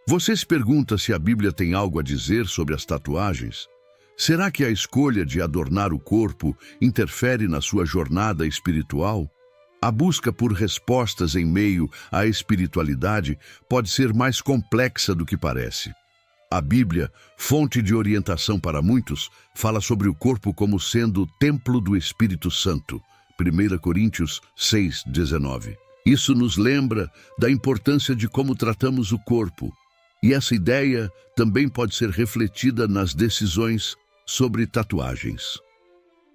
Você se pergunta se a Bíblia tem algo a dizer sobre as tatuagens? Será que a escolha de adornar o corpo interfere na sua jornada espiritual? A busca por respostas em meio à espiritualidade pode ser mais complexa do que parece. A Bíblia, fonte de orientação para muitos, fala sobre o corpo como sendo o templo do Espírito Santo. 1 Coríntios 6:19. Isso nos lembra da importância de como tratamos o corpo. E essa ideia também pode ser refletida nas decisões sobre tatuagens.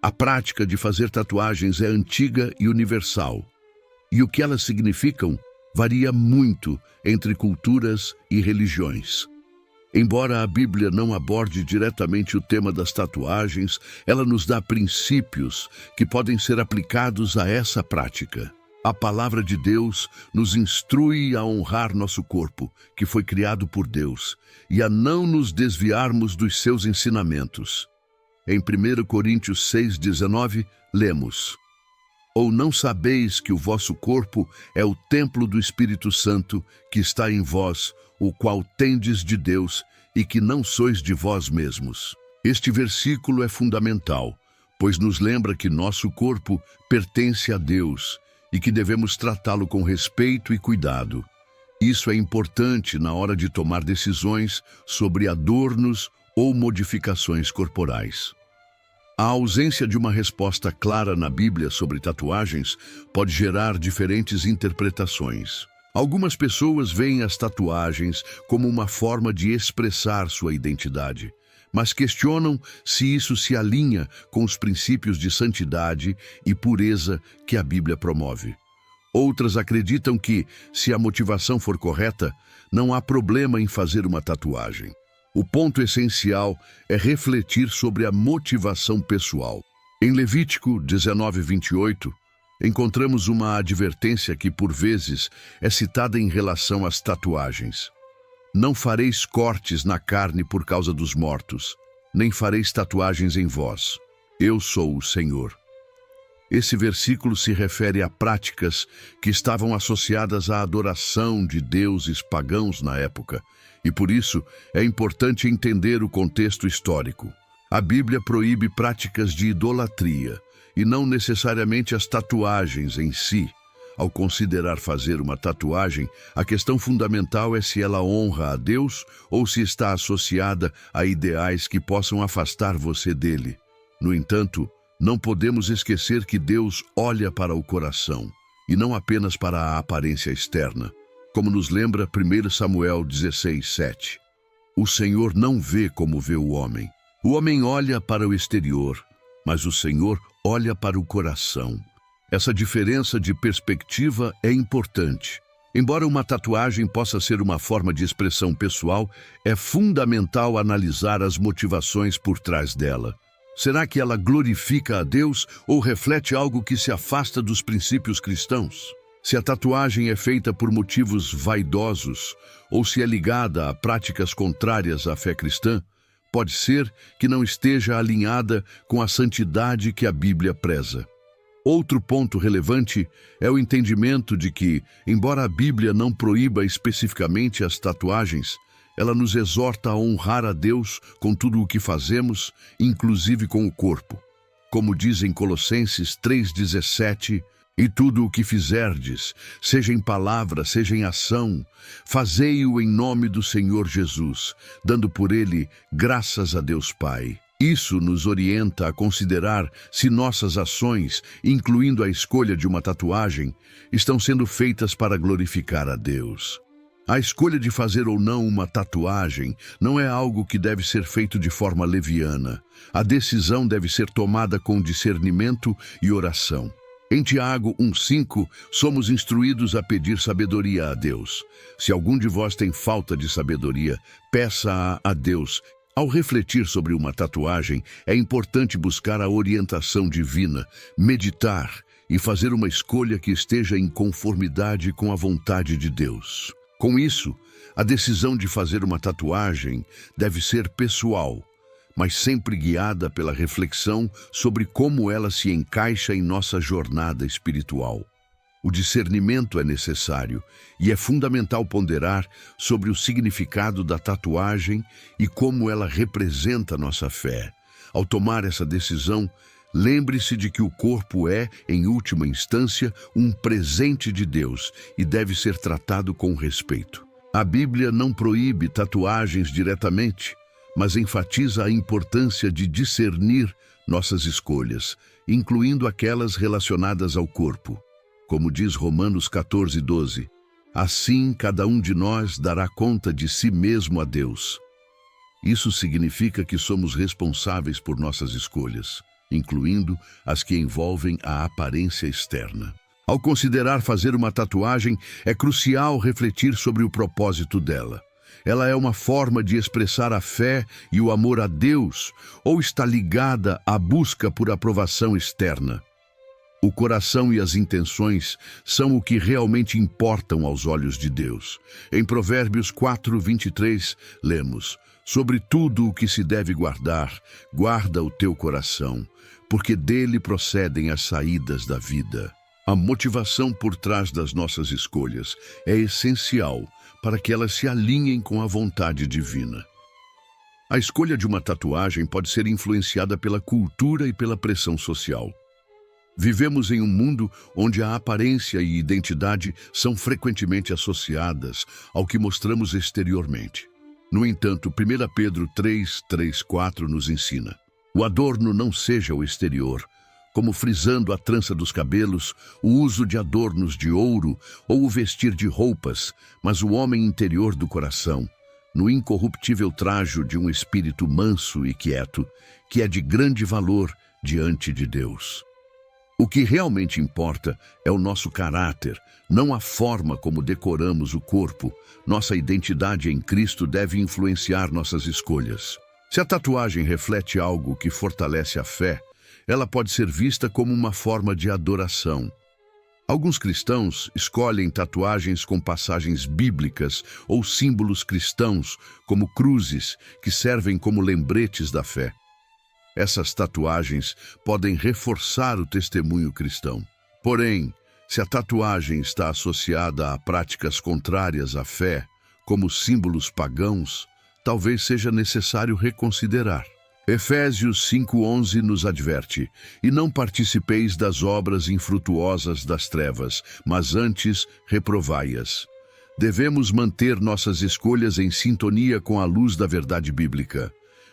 A prática de fazer tatuagens é antiga e universal, e o que elas significam varia muito entre culturas e religiões. Embora a Bíblia não aborde diretamente o tema das tatuagens, ela nos dá princípios que podem ser aplicados a essa prática. A palavra de Deus nos instrui a honrar nosso corpo, que foi criado por Deus, e a não nos desviarmos dos seus ensinamentos. Em 1 Coríntios 6:19, lemos: Ou não sabeis que o vosso corpo é o templo do Espírito Santo, que está em vós, o qual tendes de Deus, e que não sois de vós mesmos? Este versículo é fundamental, pois nos lembra que nosso corpo pertence a Deus, e que devemos tratá-lo com respeito e cuidado. Isso é importante na hora de tomar decisões sobre adornos ou modificações corporais. A ausência de uma resposta clara na Bíblia sobre tatuagens pode gerar diferentes interpretações. Algumas pessoas veem as tatuagens como uma forma de expressar sua identidade, mas questionam se isso se alinha com os princípios de santidade e pureza que a Bíblia promove. Outras acreditam que, se a motivação for correta, não há problema em fazer uma tatuagem. O ponto essencial é refletir sobre a motivação pessoal. Em Levítico 19:28, encontramos uma advertência que, por vezes, é citada em relação às tatuagens. Não fareis cortes na carne por causa dos mortos, nem fareis tatuagens em vós. Eu sou o Senhor. Esse versículo se refere a práticas que estavam associadas à adoração de deuses pagãos na época, e por isso é importante entender o contexto histórico. A Bíblia proíbe práticas de idolatria, e não necessariamente as tatuagens em si. Ao considerar fazer uma tatuagem, a questão fundamental é se ela honra a Deus ou se está associada a ideais que possam afastar você dele. No entanto, não podemos esquecer que Deus olha para o coração, e não apenas para a aparência externa, como nos lembra 1 Samuel 16:7. O Senhor não vê como vê o homem. O homem olha para o exterior, mas o Senhor olha para o coração. Essa diferença de perspectiva é importante. Embora uma tatuagem possa ser uma forma de expressão pessoal, é fundamental analisar as motivações por trás dela. Será que ela glorifica a Deus ou reflete algo que se afasta dos princípios cristãos? Se a tatuagem é feita por motivos vaidosos ou se é ligada a práticas contrárias à fé cristã, pode ser que não esteja alinhada com a santidade que a Bíblia preza. Outro ponto relevante é o entendimento de que, embora a Bíblia não proíba especificamente as tatuagens, ela nos exorta a honrar a Deus com tudo o que fazemos, inclusive com o corpo. Como diz em Colossenses 3:17, e tudo o que fizerdes, seja em palavra, seja em ação, fazei-o em nome do Senhor Jesus, dando por ele graças a Deus Pai. Isso nos orienta a considerar se nossas ações, incluindo a escolha de uma tatuagem, estão sendo feitas para glorificar a Deus. A escolha de fazer ou não uma tatuagem não é algo que deve ser feito de forma leviana. A decisão deve ser tomada com discernimento e oração. Em Tiago 1:5, somos instruídos a pedir sabedoria a Deus. Se algum de vós tem falta de sabedoria, peça-a a Deus. Ao refletir sobre uma tatuagem, é importante buscar a orientação divina, meditar e fazer uma escolha que esteja em conformidade com a vontade de Deus. Com isso, a decisão de fazer uma tatuagem deve ser pessoal, mas sempre guiada pela reflexão sobre como ela se encaixa em nossa jornada espiritual. O discernimento é necessário e é fundamental ponderar sobre o significado da tatuagem e como ela representa nossa fé. Ao tomar essa decisão, lembre-se de que o corpo é, em última instância, um presente de Deus e deve ser tratado com respeito. A Bíblia não proíbe tatuagens diretamente, mas enfatiza a importância de discernir nossas escolhas, incluindo aquelas relacionadas ao corpo. Como diz Romanos 14:12, assim cada um de nós dará conta de si mesmo a Deus. Isso significa que somos responsáveis por nossas escolhas, incluindo as que envolvem a aparência externa. Ao considerar fazer uma tatuagem, é crucial refletir sobre o propósito dela. Ela é uma forma de expressar a fé e o amor a Deus, ou está ligada à busca por aprovação externa? O coração e as intenções são o que realmente importam aos olhos de Deus. Em Provérbios 4:23, lemos: sobre tudo o que se deve guardar, guarda o teu coração, porque dele procedem as saídas da vida. A motivação por trás das nossas escolhas é essencial para que elas se alinhem com a vontade divina. A escolha de uma tatuagem pode ser influenciada pela cultura e pela pressão social. Vivemos em um mundo onde a aparência e identidade são frequentemente associadas ao que mostramos exteriormente. No entanto, 1 Pedro 3:4 nos ensina: o adorno não seja o exterior, como frisando a trança dos cabelos, o uso de adornos de ouro ou o vestir de roupas, mas o homem interior do coração, no incorruptível trajo de um espírito manso e quieto, que é de grande valor diante de Deus. O que realmente importa é o nosso caráter, não a forma como decoramos o corpo. Nossa identidade em Cristo deve influenciar nossas escolhas. Se a tatuagem reflete algo que fortalece a fé, ela pode ser vista como uma forma de adoração. Alguns cristãos escolhem tatuagens com passagens bíblicas ou símbolos cristãos, como cruzes, que servem como lembretes da fé. Essas tatuagens podem reforçar o testemunho cristão. Porém, se a tatuagem está associada a práticas contrárias à fé, como símbolos pagãos, talvez seja necessário reconsiderar. Efésios 5:11 nos adverte: e não participeis das obras infrutuosas das trevas, mas antes reprovai-as. Devemos manter nossas escolhas em sintonia com a luz da verdade bíblica.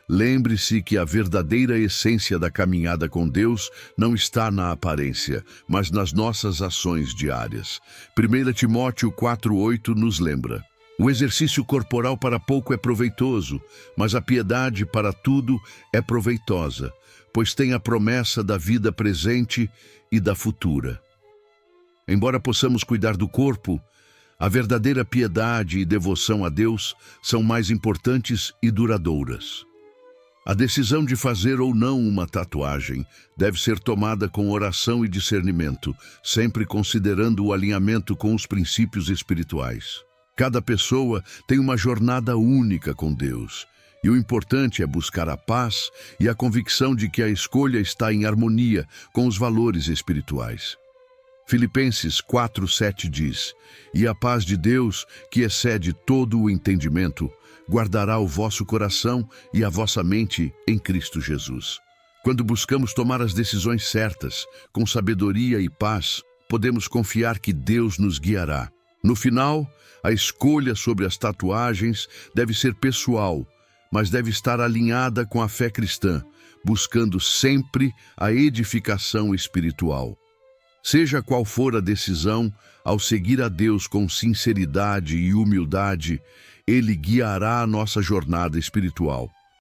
Lembre-se que a verdadeira essência da caminhada com Deus não está na aparência, mas nas nossas ações diárias. 1 Timóteo 4:8 nos lembra: o exercício corporal para pouco é proveitoso, mas a piedade para tudo é proveitosa, pois tem a promessa da vida presente e da futura. Embora possamos cuidar do corpo, a verdadeira piedade e devoção a Deus são mais importantes e duradouras. A decisão de fazer ou não uma tatuagem deve ser tomada com oração e discernimento, sempre considerando o alinhamento com os princípios espirituais. Cada pessoa tem uma jornada única com Deus, e o importante é buscar a paz e a convicção de que a escolha está em harmonia com os valores espirituais. Filipenses 4:7 diz: e a paz de Deus, que excede todo o entendimento, guardará o vosso coração e a vossa mente em Cristo Jesus. Quando buscamos tomar as decisões certas, com sabedoria e paz, podemos confiar que Deus nos guiará. No final, a escolha sobre as tatuagens deve ser pessoal, mas deve estar alinhada com a fé cristã, buscando sempre a edificação espiritual. Seja qual for a decisão, ao seguir a Deus com sinceridade e humildade, Ele guiará a nossa jornada espiritual.